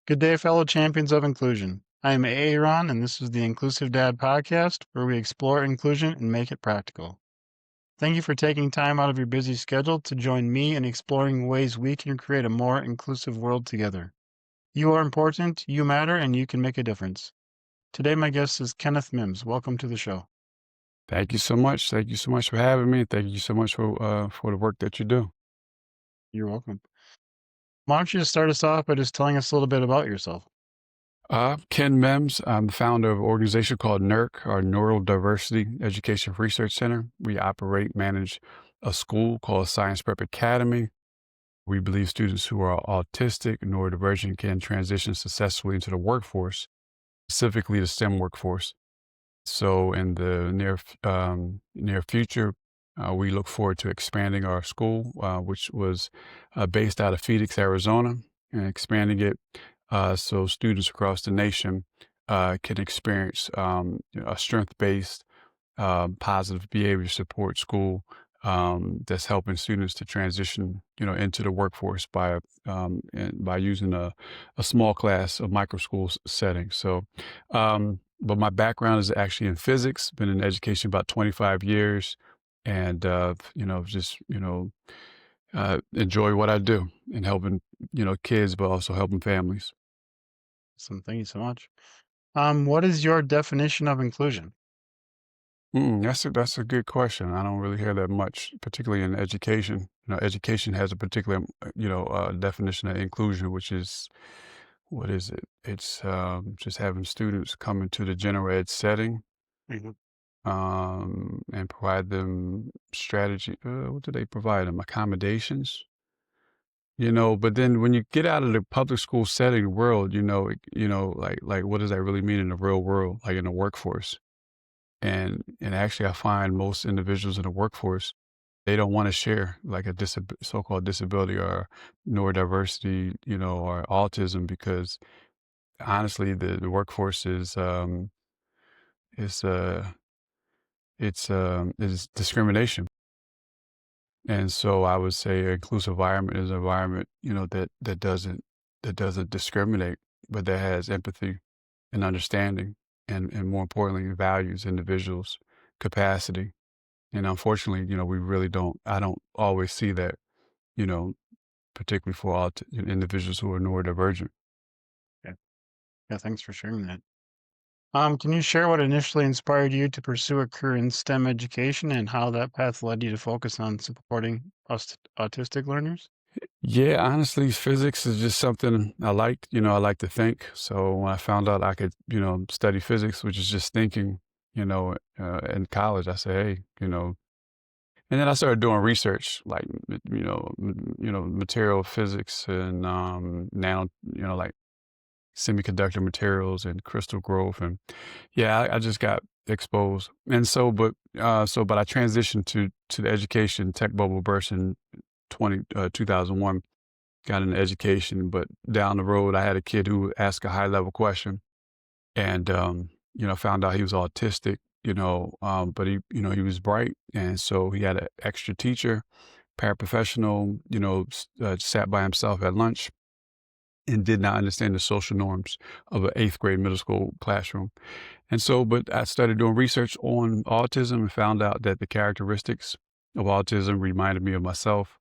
Good day, fellow champions of inclusion. I am Aaron, and this is the Inclusive Dad podcast, where we explore inclusion and make it practical. Thank you for taking time out of your busy schedule to join me in exploring ways we can create a more inclusive world together. You are important, you matter, and you can make a difference. Today, my guest is Kenneth Mims. Welcome to the show. Thank you so much. Thank you so much for having me. Thank you so much for the work that you do. You're welcome. Why don't you just start us off by just telling us a little bit about yourself? Ken Mims. I'm the founder of an organization called NERC, or Neurodiversity Education Research Center. We manage a school called Science Prep Academy. We believe students who are autistic, neurodivergent can transition successfully into the workforce, specifically the STEM workforce. So in the near future, we look forward to expanding our school, which was based out of Phoenix, Arizona, and expanding it so students across the nation can experience a strength-based, positive behavior support school that's helping students to transition, into the workforce by using a small class, a micro school setting. So, but my background is actually in physics. Been in education about 25 years, and just enjoy what I do and helping kids, but also helping families. Thank you so much. What is your definition of inclusion? That's a good question. I don't really hear that much, particularly in education. Education has a particular, definition of inclusion, which is what is it? It's just having students come into the general ed setting Mhm. and provide them strategy. What do they provide them? Accommodations. But then when you get out of the public school setting world, like what does that really mean in the real world, like in the workforce? And actually, I find most individuals in the workforce, they don't want to share like a so-called disability or neurodiversity, or autism, because honestly, the workforce is is discrimination. And so I would say an inclusive environment is an environment, that doesn't discriminate, but that has empathy and understanding, and more importantly, values individuals' capacity. And unfortunately, we really don't. I don't always see that, you know, particularly for all individuals who are neurodivergent. Yeah. Yeah, thanks for sharing that. Can you share what initially inspired you to pursue a career in STEM education and how that path led you to focus on supporting autistic learners? Yeah, honestly, physics is just something I liked. I like to think. So when I found out I could, study physics, which is just thinking, in college, I said, hey, and then I started doing research, like, material physics and nano, like semiconductor materials and crystal growth. And yeah, I just got exposed. And so, but I transitioned to the education tech bubble burst in 2001, got into education. But down the road, I had a kid who asked a high level question, and, found out he was autistic, but he was bright. And so he had an extra teacher, paraprofessional, sat by himself at lunch and did not understand the social norms of an eighth grade middle school classroom. And so, but I started doing research on autism and found out that the characteristics of autism reminded me of myself,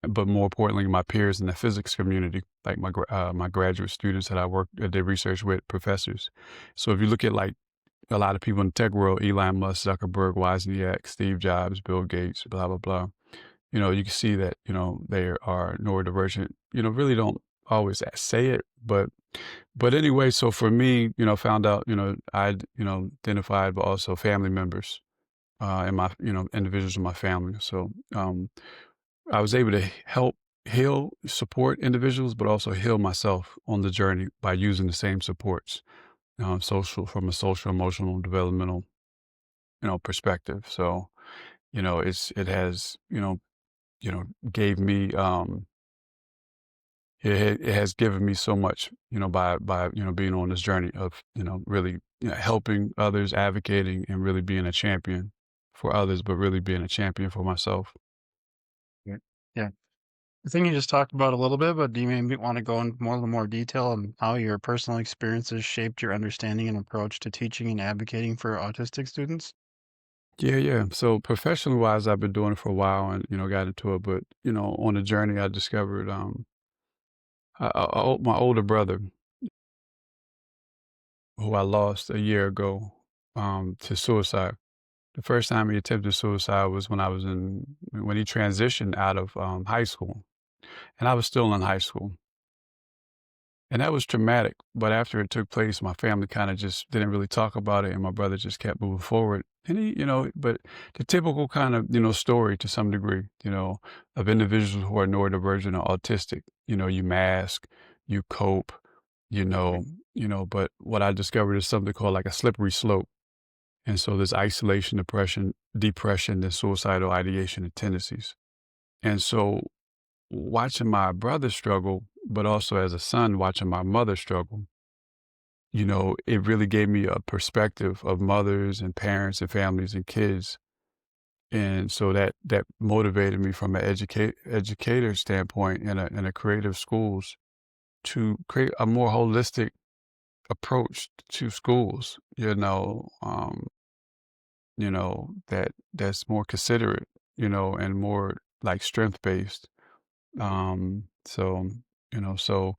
but more importantly, my peers in the physics community, like my graduate students that did research with, professors. So if you look at like a lot of people in the tech world, Elon Musk, Zuckerberg, Wozniak, Steve Jobs, Bill Gates, blah, blah, blah, you can see that, they are neurodivergent, really don't always say it, but anyway, so for me, found out, I, identified, but also family members, and my, individuals in my family. So, I was able to help heal, support individuals, but also heal myself on the journey by using the same supports, from a social, emotional, developmental, perspective. So, it has, gave me, it has given me so much, by, being on this journey of, really, helping others, advocating, and really being a champion for others, but really being a champion for myself. Yeah. Yeah. I think you just talked about a little bit, but do you maybe want to go into more, a little more detail on how your personal experiences shaped your understanding and approach to teaching and advocating for autistic students? Yeah, yeah. So professionally wise, I've been doing it for a while and, got into it. But, on the journey, I discovered my older brother, who I lost a year ago to suicide. The first time he attempted suicide was when he transitioned out of high school. And I was still in high school. And that was traumatic, but after it took place, my family kinda just didn't really talk about it, and my brother just kept moving forward. And but the typical kind of, story to some degree, of individuals who are neurodivergent or autistic. You mask, you cope, you Right. know but what I discovered is something called like a slippery slope. And so there's isolation, depression, and suicidal ideation and tendencies. And so watching my brother struggle, but also as a son watching my mother struggle, it really gave me a perspective of mothers and parents and families and kids. And so that motivated me from an educator standpoint in a creative schools to create a more holistic approach to schools, that's more considerate, and more like strength based. So, so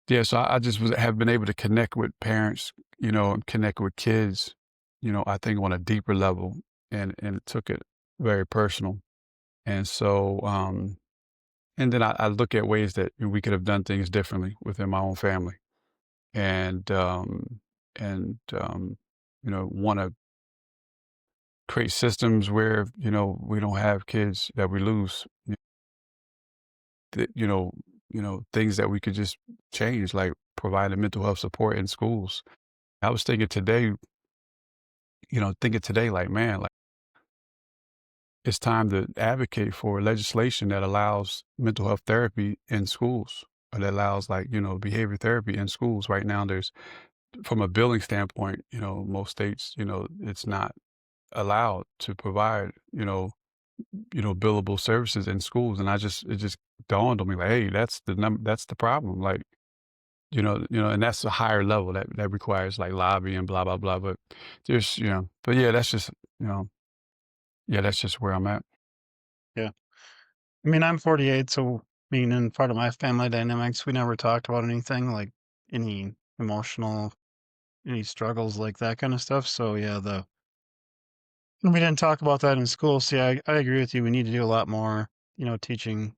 yeah, so I just have been able to connect with parents, and connect with kids, I think on a deeper level, and it took it very personal. And so, and then I look at ways that we could have done things differently within my own family, and and want to create systems where we don't have kids that we lose. That things that we could just change, like providing mental health support in schools. I was thinking today, like, man, like it's time to advocate for legislation that allows mental health therapy in schools, or that allows like, behavior therapy in schools. Right now, there's, from a billing standpoint, most states, it's not allowed to provide, billable services in schools. And it just dawned on me like, hey, that's the problem. Like, and that's a higher level that requires like lobbying, blah, blah, blah. But but yeah, you know, yeah, that's just where I'm at. Yeah. I mean, I'm 48, so being in part of my family dynamics, we never talked about anything like any emotional, any struggles like that kind of stuff. So yeah, we didn't talk about that in school. See, I agree with you. We need to do a lot more, teaching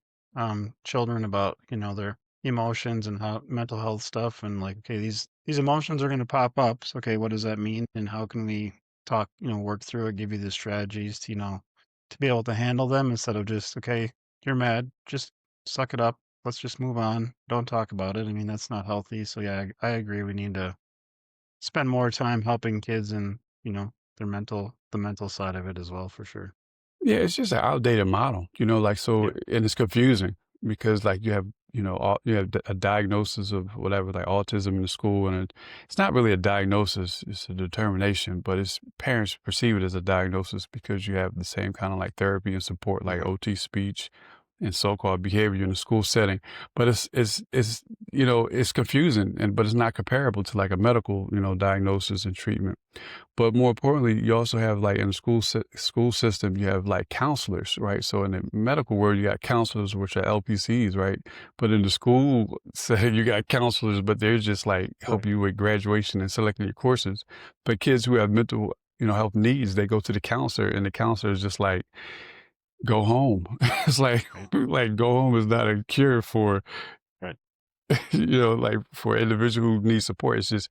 children about, their emotions and how mental health stuff and like, okay, these emotions are going to pop up. So okay, what does that mean? And how can we talk, work through it, give you the strategies to, to be able to handle them instead of just, okay, you're mad, just suck it up. Let's just move on. Don't talk about it. I mean, that's not healthy. So yeah, I agree. We need to spend more time helping kids and, the mental side of it as well, for sure. Yeah, it's just an outdated model, like, so, Yeah. and it's confusing because like you have, you have a diagnosis of whatever, like autism in the school, and it's not really a diagnosis, it's a determination, but it's parents perceive it as a diagnosis because you have the same kind of like therapy and support, like Mhm. OT speech and so-called behavior in the school setting. But it's it's confusing, but it's not comparable to like a medical, diagnosis and treatment. But more importantly, you also have like in the school system, you have like counselors, right? So in the medical world, you got counselors, which are LPCs, right? But in the school setting, you got counselors, but they're just like help Right. you with graduation and selecting your courses. But kids who have mental, health needs, they go to the counselor, and the counselor is just like, go home. It's like, Right. like go home is not a cure for, Right. like for an individual who needs support. It's just,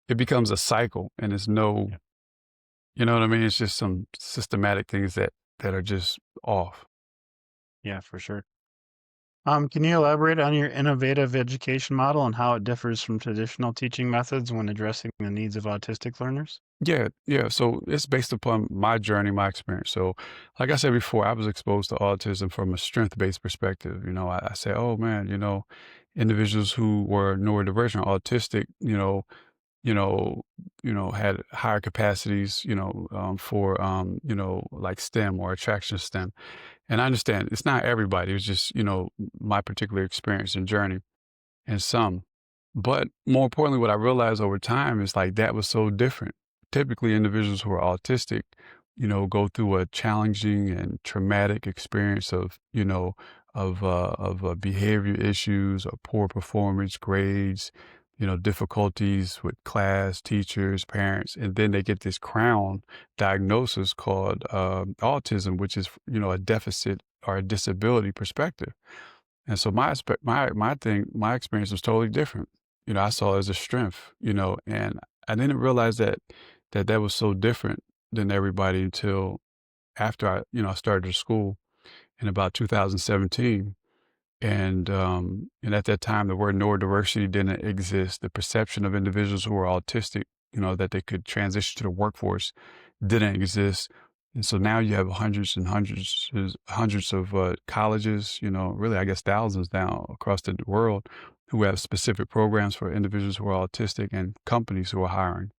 it becomes a cycle, and it's no, Yeah. you know what I mean? It's just some systematic things that are just off. Yeah, for sure. Can you elaborate on your innovative education model and how it differs from traditional teaching methods when addressing the needs of autistic learners? Yeah, yeah. So it's based upon my journey, my experience. So, like I said before, I was exposed to autism from a strength-based perspective. I say, oh man, individuals who were neurodivergent, autistic, you know, had higher capacities, for, like STEM or attraction STEM. And I understand it's not everybody. It's just, my particular experience and journey and some. But more importantly, what I realized over time is like that was so different. Typically, individuals who are autistic, go through a challenging and traumatic experience of behavior issues or poor performance, grades, difficulties with class, teachers, parents, and then they get this crown diagnosis called autism, which is a deficit or a disability perspective. And so my experience was totally different. I saw it as a strength, and I didn't realize that was so different than everybody until after I started school in about 2017. And at that time, the word neurodiversity didn't exist. The perception of individuals who were autistic, that they could transition to the workforce didn't exist. And so now you have hundreds and hundreds of colleges, really, I guess thousands now across the world who have specific programs for individuals who are autistic and companies who are hiring.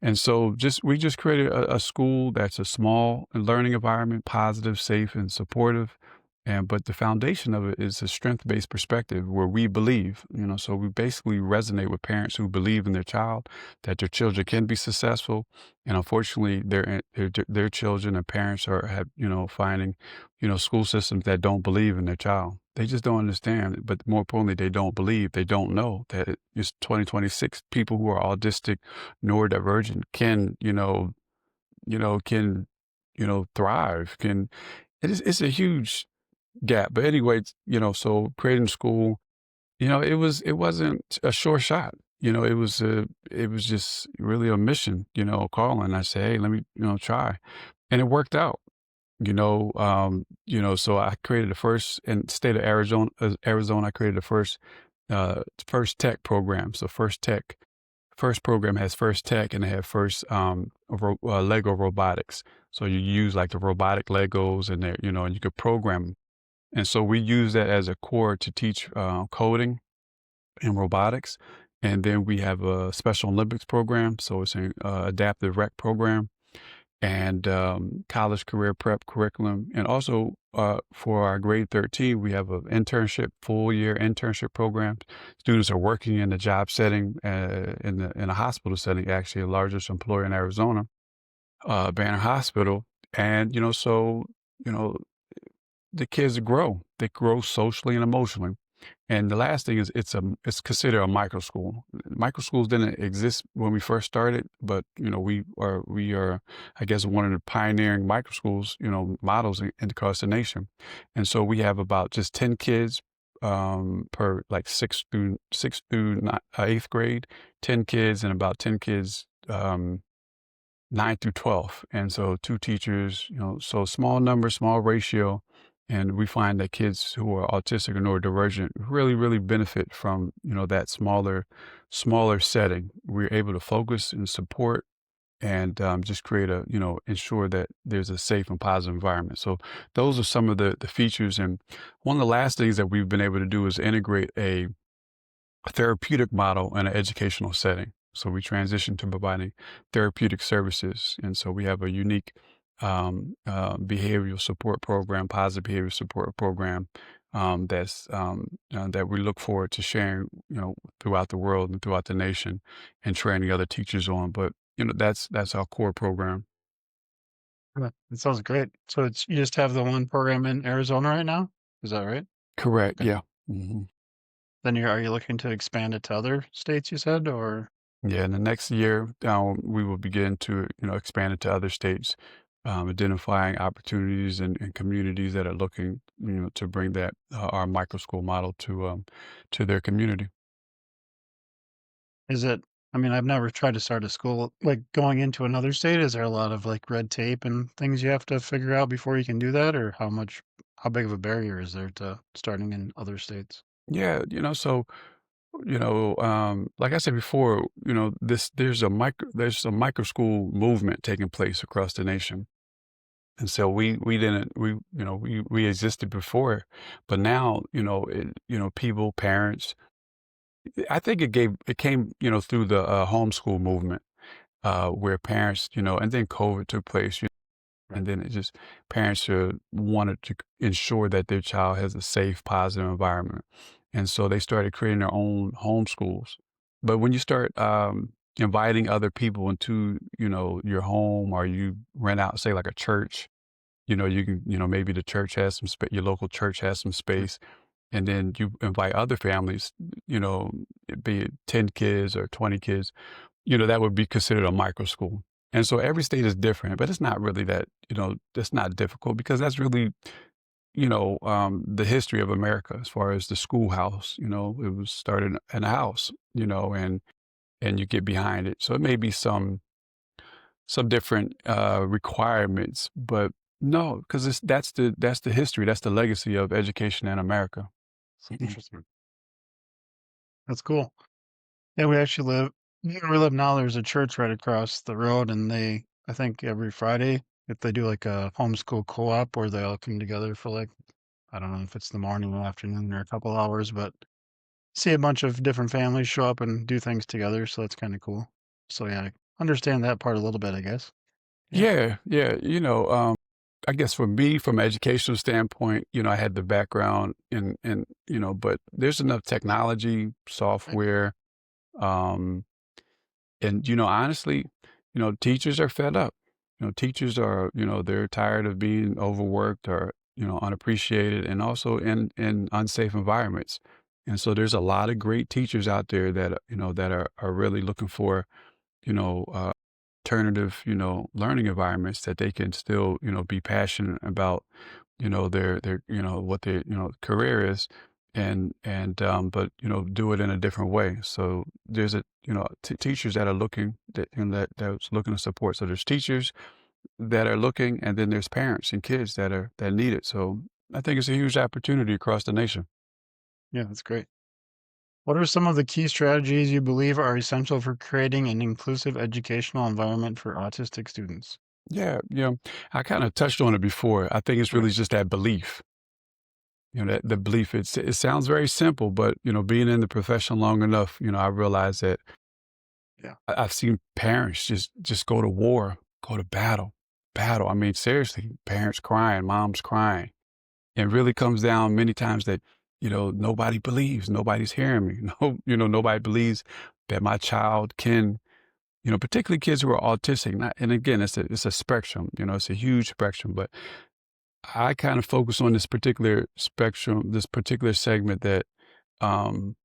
And so we just created a school that's a small learning environment, positive, safe, and supportive. But the foundation of it is a strength-based perspective where we believe, so we basically resonate with parents who believe in their child, that their children can be successful. And unfortunately, their children and parents finding, school systems that don't believe in their child. They just don't understand. But more importantly, they don't believe, they don't know that it's 2026. People who are autistic, neurodivergent can, thrive, it's a huge gap. But anyway, so creating school, it wasn't a sure shot. It was just really a mission, calling. I said, hey, let me, try. And it worked out, so I created the first in state of Arizona, I created the first tech program. So first program has first tech and they have first Lego robotics. So you use like the robotic Legos and and you could program 'em. And so we use that as a core to teach coding and robotics. And then we have a Special Olympics program. So it's an adaptive rec program and college career prep curriculum. And also for our grade 13, we have an internship, full year internship program. Students are working in a job setting, in a hospital setting, actually, the largest employer in Arizona, Banner Hospital. And, you know, the kids grow. They grow socially and emotionally. And the last thing is it's considered a micro school. Micro schools didn't exist when we first started, but we are I guess one of the pioneering micro schools, models across the nation. And so we have about just 10 kids per like sixth through eighth grade, 10 kids and about 10 kids 9 through 12. And so two teachers, so small number, small ratio. And we find that kids who are autistic or neurodivergent really, really benefit from, that smaller setting. We're able to focus and support and just create ensure that there's a safe and positive environment. So those are some of the features. And one of the last things that we've been able to do is integrate a therapeutic model in an educational setting. So we transition to providing therapeutic services. And so we have a unique behavioral support program, positive behavior support program that we look forward to sharing, throughout the world and throughout the nation and training other teachers on. But, that's our core program. Yeah, that sounds great. So you just have the one program in Arizona right now? Is that right? Correct. Okay. Yeah. Hmm. Then are you looking to expand it to other states, you said, or? Yeah, in the next year, we will begin to, expand it to other states, identifying opportunities and communities that are looking, to bring that our micro school model to their community. Is it, I mean, I've never tried to start a school. Like going into another state, is there a lot of like red tape and things you have to figure out before you can do that? Or how big of a barrier is there to starting in other states? Yeah, so like I said before, there's a micro school movement taking place across the nation. And so we didn't we existed before, but now people, parents, I think it came, through the homeschool movement, where parents, and then COVID took place, Right. and then it just parents wanted to ensure that their child has a safe, positive environment, and so they started creating their own homeschools. But when you start inviting other people into, your home, or you rent out, say, like a church, you can, maybe the church has some space, your local church has some Right. space, and then you invite other families, you know, be it 10 kids or 20 kids, that would be considered a micro school. And so every state is different, but it's not really that, it's not difficult, because that's really, the history of America as far as the schoolhouse. It was started in a house, and you get behind it. So it may be some different requirements, but no, because that's the history, that's the legacy of education in America. Interesting. That's cool. Yeah, where we live now, there's a church right across the road, and I think every Friday, if they do like a homeschool co-op where they all come together for like, I don't know if it's the morning or afternoon or a couple hours, but see a bunch of different families show up and do things together. So that's kind of cool. So yeah, I understand that part a little bit, I guess. Yeah. Yeah, yeah. I guess for me, from an educational standpoint, I had the background but there's enough technology, Right. software, um, and, honestly, teachers are fed up. Teachers are, they're tired of being overworked, or, unappreciated, and also in unsafe environments. And so there's a lot of great teachers out there that, that are really looking for, alternative, learning environments that they can still, be passionate about, their, what their, career is, but, do it in a different way. So there's teachers that are looking, that's looking to support. So there's teachers that are looking, and then there's parents and kids that need it. So I think it's a huge opportunity across the nation. Yeah, that's great. What are some of the key strategies you believe are essential for creating an inclusive educational environment for autistic students? Yeah, I kind of touched on it before. I think it's Right. really just that belief. That the belief, it sounds very simple, but, being in the profession long enough, I realized that Yeah. I've seen parents just go to war, go to battle. I mean, seriously, parents crying, moms crying. It really comes down many times that, nobody believes, nobody's hearing me. No, nobody believes that my child can, particularly kids who are autistic. And again, it's a spectrum, it's a huge spectrum, but I kind of focus on this particular spectrum, this particular segment um,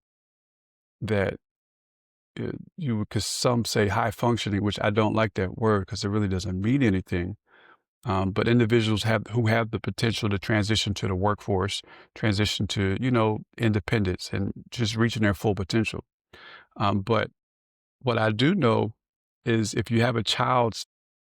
that you would, because some say high functioning, which I don't like that word because it really doesn't mean anything. But individuals who have the potential to transition to the workforce, transition to, independence, and just reaching their full potential. But what I do know is, if you have a child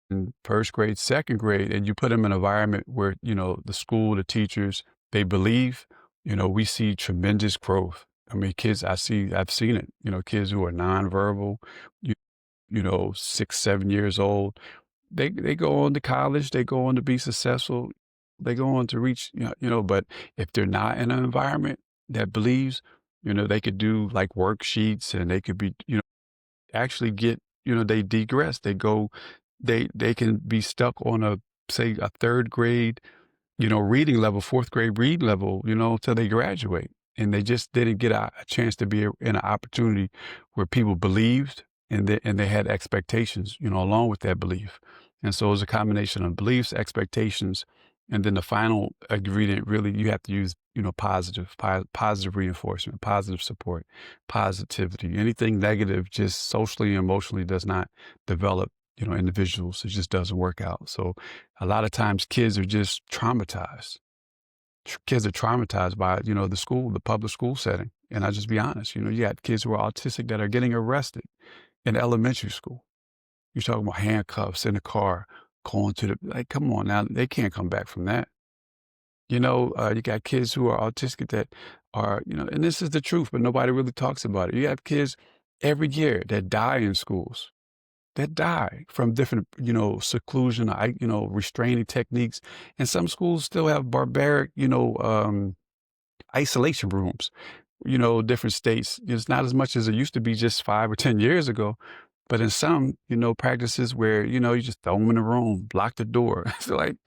in first grade, second grade, and you put them in an environment where, the school, the teachers, they believe, we see tremendous growth. I mean, I've seen it, kids who are nonverbal, you, 6, 7 years old, they go on to college, they go on to be successful, they go on to reach, but if they're not in an environment that believes, they could do like worksheets, and they could be, actually get, they degress. They can be stuck on say a third grade, reading level, fourth grade reading level, till they graduate. And they just didn't get a chance to be in an opportunity where people believed, and they had expectations, along with that belief. And so it's a combination of beliefs, expectations, and then the final ingredient, really, you have to use, positive reinforcement, positive support, positivity. Anything negative, just socially and emotionally, does not develop, individuals. It just doesn't work out. So a lot of times kids are just traumatized. Kids are traumatized by, the public school setting. And I just be honest, you got kids who are autistic that are getting arrested in elementary school. You're talking about handcuffs in the car, going to like, come on now, they can't come back from that. You got kids who are autistic that are, and this is the truth, but nobody really talks about it. You have kids every year that die in schools, that die from different, seclusion, restraining techniques. And some schools still have barbaric, isolation rooms. different states. It's not as much as it used to be just 5 or 10 years ago, but in some, practices where, you just throw them in a room, lock the door. It's like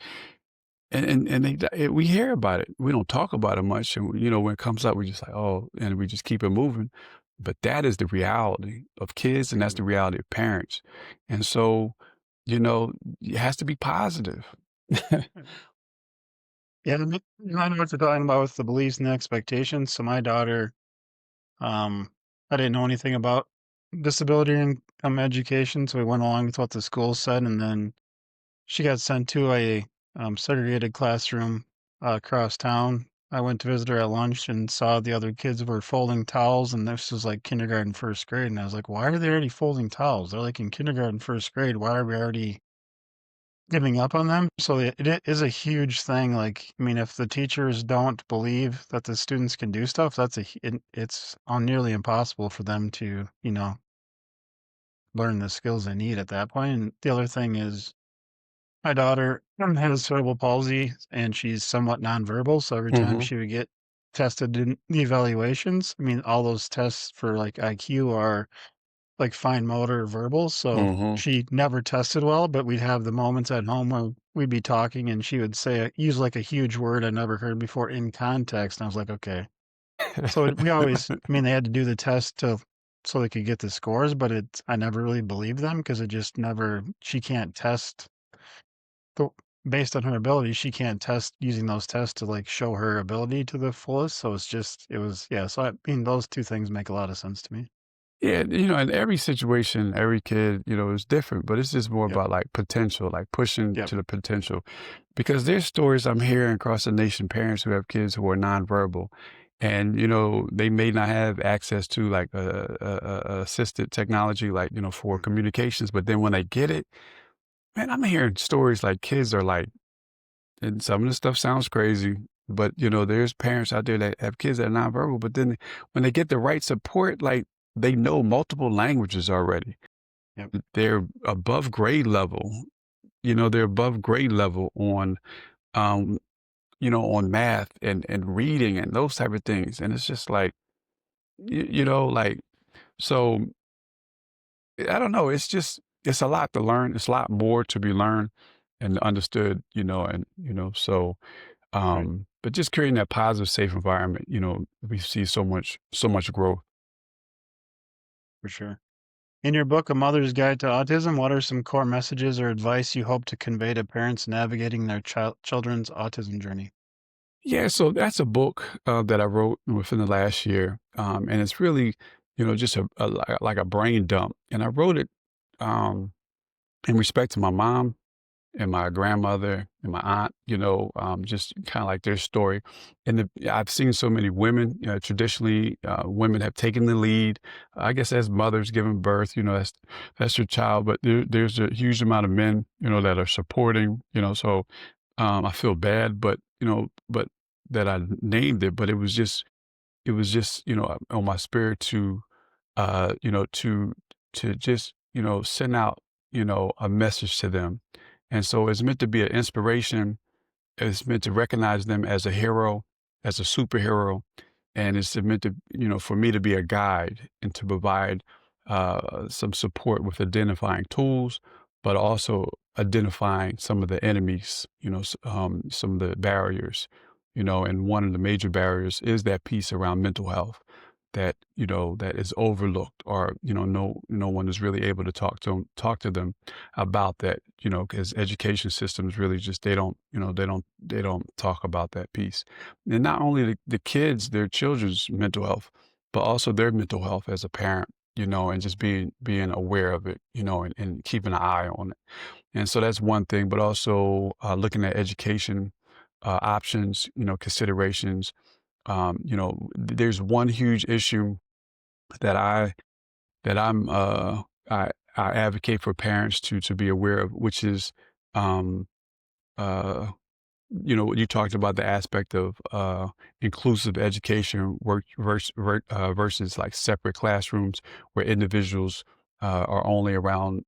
and we hear about it. We don't talk about it much, and, when it comes up, we just like, "Oh," and we just keep it moving. But that is the reality of kids, and that's Mhm. the reality of parents. And so, it has to be positive. Yeah, I know what you're talking about with the beliefs and the expectations. So my daughter, um, I didn't know anything about disability income education, so we went along with what the school said, and then she got sent to a segregated classroom across town. I went to visit her at lunch and saw the other kids were folding towels, and this was like kindergarten, first grade. And I was like, why are they already folding towels? They're like in kindergarten, first grade. Why are we already giving up on them? So it is a huge thing. Like, I mean, if the teachers don't believe that the students can do stuff, it's nearly impossible for them to, learn the skills they need at that point. And the other thing is, my daughter has cerebral palsy and she's somewhat nonverbal. So every time Mhm, she would get tested in the evaluations, I mean, all those tests for like IQ are like fine motor verbal. So mhm. she never tested well, but we'd have the moments at home where we'd be talking and she would use like a huge word I never heard before in context. And I was like, okay. So we always, I mean, they had to do the test so they could get the scores, but I never really believed them because it just never, she can't test so, based on her ability, she can't test using those tests to, like, show her ability to the fullest, so yeah, so I mean, those 2 things make a lot of sense to me. Yeah, in every situation, every kid, is different, but it's just more Yep, about like potential, like pushing yep, to the potential. Because there's stories I'm hearing across the nation, parents who have kids who are nonverbal and, they may not have access to like assisted technology, like, for mhm, communications, but then when they get it, man, I'm hearing stories like kids are like, and some of the stuff sounds crazy, but there's parents out there that have kids that are nonverbal, but then when they get the right support, like they know multiple languages already. yep, They're above grade level. They're above grade level um, on math and reading and those type of things. And it's just like, like, so I don't know. It's a lot to learn. It's a lot more to be learned and understood, so right, but just creating that positive, safe environment, we see so much growth. for sure. In your book, A Mother's Guide to Autism, what are some core messages or advice you hope to convey to parents navigating their children's autism journey? Yeah, so that's a book that I wrote within the last year, and it's really, just like a brain dump. And I wrote it in respect to my mom and my grandmother and my aunt, just kind of like their story. And I've seen so many women, traditionally, women have taken the lead. I guess as mothers giving birth, that's your child, but there's a huge amount of men, that are supporting, so I feel bad, but that I named it, but it was just, on my spirit to, uh, you know, to, to just, send out, a message to them. And so it's meant to be an inspiration. It's meant to recognize them as a hero, as a superhero, and it's meant to, for me to be a guide and to provide some support with identifying tools, but also identifying some of the enemies, some of the barriers, and one of the major barriers is that piece around mental health that is overlooked or no one is really able to talk to them about that, because education systems really just they don't talk about that piece. And not only the kids, their children's mental health, but also their mental health as a parent, and just being aware of it, and keeping an eye on it. And so that's one thing, but also looking at education options, considerations. There's one huge issue that I'm I advocate for parents to be aware of, which is um uh you talked about the aspect of inclusive education versus like separate classrooms where individuals are only around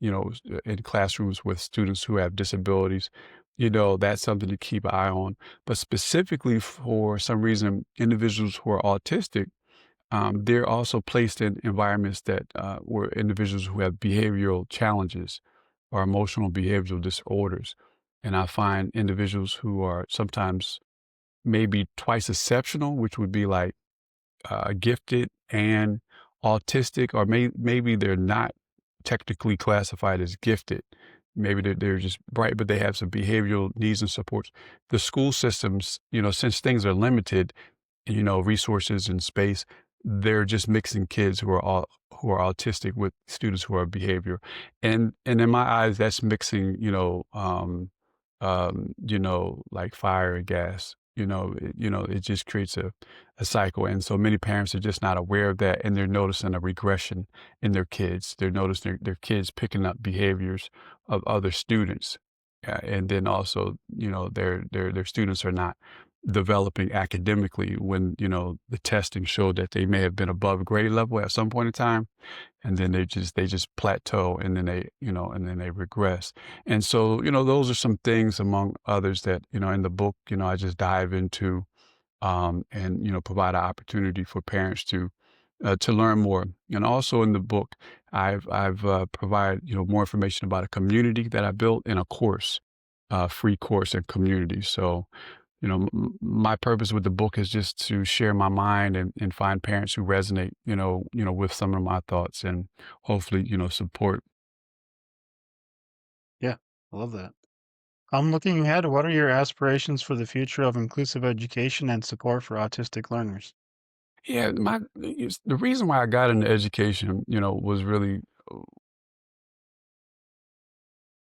in classrooms with students who have disabilities. that's something to keep an eye on. But specifically for some reason, individuals who are autistic, they're also placed in environments that where individuals who have behavioral challenges or emotional behavioral disorders. And I find individuals who are sometimes maybe twice exceptional, which would be like gifted and autistic, or maybe they're not technically classified as gifted. Maybe they're just bright, but they have some behavioral needs and supports. The school systems, since things are limited, resources and space, they're just mixing kids who are autistic with students who are behavior. And in my eyes, that's mixing, like fire and gas. It just creates a cycle. And so many parents are just not aware of that, and they're noticing a regression in their kids. They're noticing their kids picking up behaviors of other students. And then also, their students are not developing academically when, the testing showed that they may have been above grade level at some point in time, and then they just plateau, and then they regress. And so, those are some things among others that, in the book, I just dive into, and, provide an opportunity for parents to learn more. And also in the book, I've provided, more information about a community that I built in a course, free course and community. So, my purpose with the book is just to share my mind and find parents who resonate, with some of my thoughts, and hopefully, support. Yeah, I love that. I'm looking ahead. What are your aspirations for the future of inclusive education and support for autistic learners? Yeah, the reason why I got into education, was really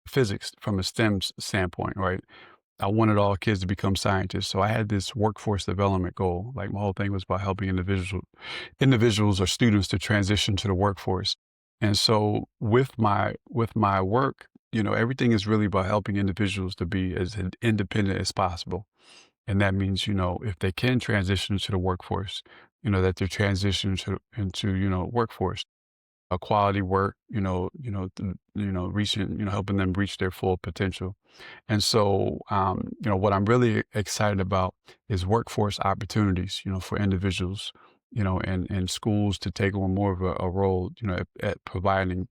physics from a STEM standpoint, right? I wanted all kids to become scientists. So I had this workforce development goal. Like my whole thing was about helping individuals or students to transition to the workforce. And so with my work, everything is really about helping individuals to be as independent as possible. And that means, if they can transition to the workforce, that they're transitioning into, workforce, a quality work, reaching, helping them reach their full potential. And so, what I'm really excited about is workforce opportunities, for individuals, and schools to take on more of a role, at providing,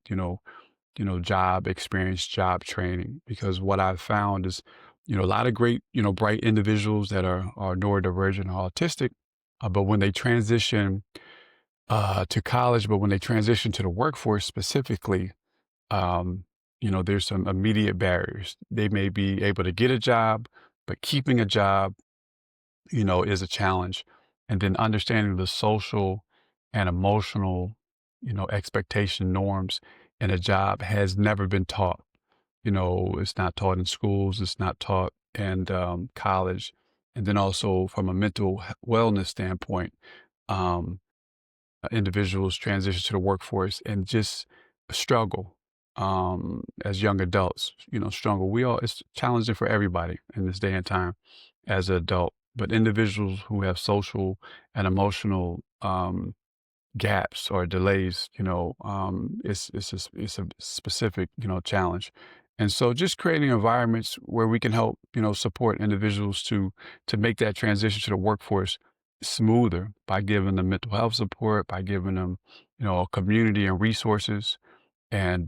job experience, job training. Because what I've found is, a lot of great, bright individuals that are neurodivergent or autistic, but when they transition to college, but when they transition to the workforce specifically, um, there's some immediate barriers. They may be able to get a job, but keeping a job, is a challenge. And then understanding the social and emotional, expectation norms in a job has never been taught. It's not taught in schools, it's not taught in college. And then also from a mental wellness standpoint, um, individuals transition to the workforce and just struggle as young adults, struggle. It's challenging for everybody in this day and time as an adult, but individuals who have social and emotional gaps or delays, it's a specific, challenge. And so just creating environments where we can help, support individuals to make that transition to the workforce smoother by giving them mental health support, by giving them, a community and resources, and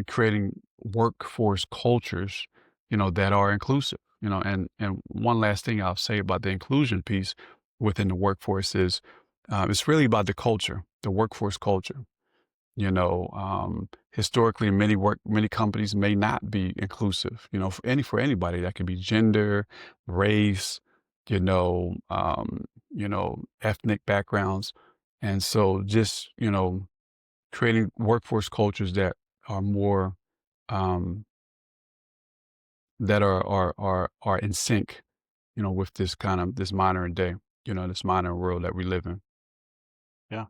creating workforce cultures, that are inclusive, and one last thing I'll say about the inclusion piece within the workforce is, it's really about the culture, the workforce culture. Historically, many companies may not be inclusive. For anybody, that could be gender, race, ethnic backgrounds, and so just creating workforce cultures that are more um, that are in sync, with this modern day, this modern world that we live in. Yeah,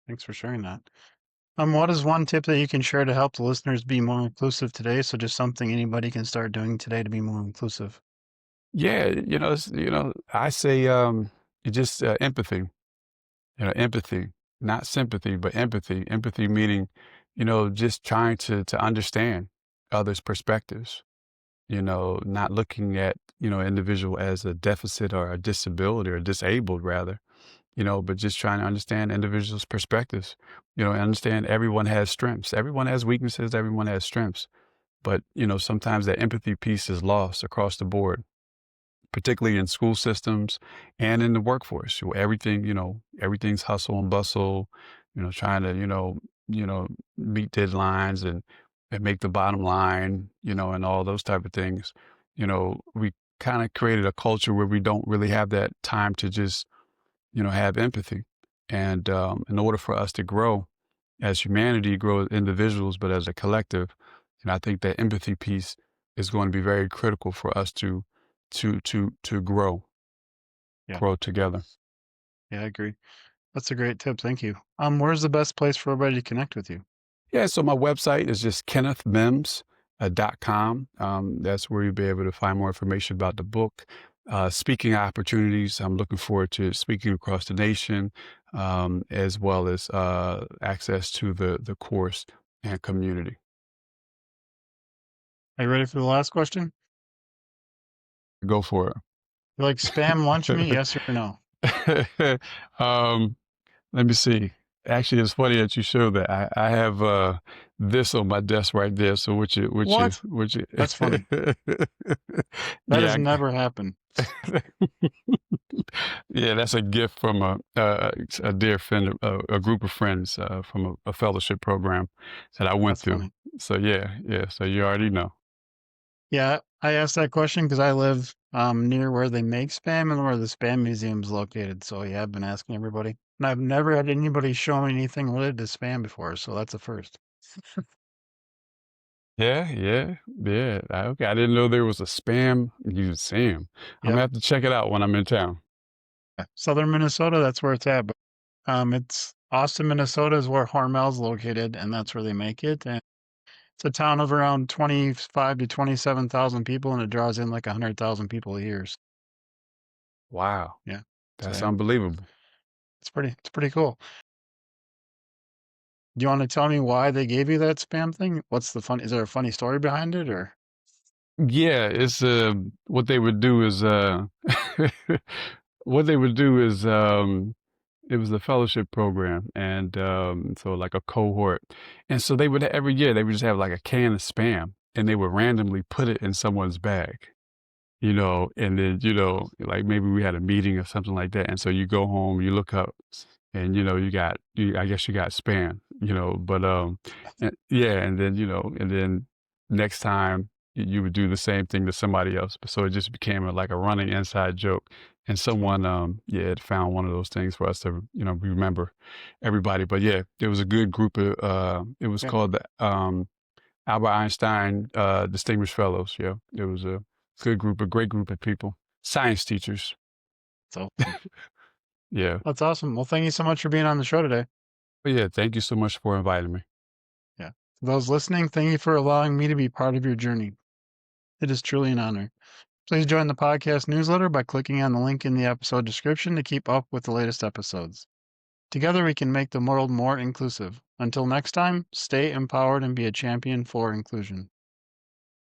thanks for sharing that. What is one tip that you can share to help the listeners be more inclusive today? So just something anybody can start doing today to be more inclusive. Yeah, I say, just empathy. Empathy, not sympathy, but empathy. Empathy meaning, just trying to understand others' perspectives. not looking at, individual as a deficit or a disability or disabled rather, but just trying to understand individuals' perspectives, and understand everyone has strengths. Everyone has weaknesses, everyone has strengths. But, sometimes that empathy piece is lost across the board, particularly in school systems and in the workforce. Everything, everything's hustle and bustle, trying to, meet deadlines and make the bottom line, and all those type of things. We kind of created a culture where we don't really have that time to just, have empathy. And in order for us to grow as humanity, grow as individuals, but as a collective, and I think that empathy piece is going to be very critical for us to grow, Yeah. grow together. Yeah, I agree. That's a great tip. Thank you. Where's the best place for everybody to connect with you? Yeah, so my website is just kennethmims.com. That's where you'll be able to find more information about the book. Speaking opportunities, I'm looking forward to speaking across the nation, as well as access to the course and community. Are you ready for the last question? Go for You like spam lunch meat? it. Yes or no? um, Let me see. Actually, it's funny that you show that. I have this on my desk right there. So What? which you, That's funny. That has yeah, never happened. yeah, that's a gift from a dear friend, a group of friends from a fellowship program that I went That's through. funny. So yeah. So you already know. Yeah, I asked that question because I live near where they make spam and where the spam museum is located. So yeah, I've been asking everybody, and I've never had anybody show me anything related to spam before. So that's a first. Yeah. Okay, I didn't know there was a spam museum. I'm gonna Yep. have to check it out when I'm in town. Southern Minnesota, that's where it's at. But it's Austin, Minnesota is where Hormel's located, and that's where they make it. And it's a town of around 25 to 27,000 people, and it draws in like 100,000 people a year. So, Wow, yeah. So that's yeah, unbelievable. it's pretty cool. Do you want to tell me why they gave you that spam thing? What's the fun? Is there a funny story behind it, or? Yeah, it's what they would do is what they would do is it was a fellowship program and so like a cohort. And so they would every year they would just have like a can of spam and they would randomly put it in someone's bag. And then, like maybe we had a meeting or something like that. And so you go home, you look up and, I guess you got spam, but, yeah. And then, and then next time you would do the same thing to somebody else. So it just became like a running inside joke. And It's funny. someone, had found one of those things for us to, remember everybody. But yeah, there was a good group of, it was Yeah, called the, Albert Einstein Distinguished Fellows. Yeah, it was a great group of people, science teachers. it's awesome. Yeah, That's awesome. Well, thank you so much for being on the show today. but yeah. Thank you so much for inviting me. Yeah. For those listening, thank you for allowing me to be part of your journey. It is truly an honor. Please join the podcast newsletter by clicking on the link in the episode description to keep up with the latest episodes. Together, we can make the world more inclusive. Until next time, stay empowered and be a champion for inclusion.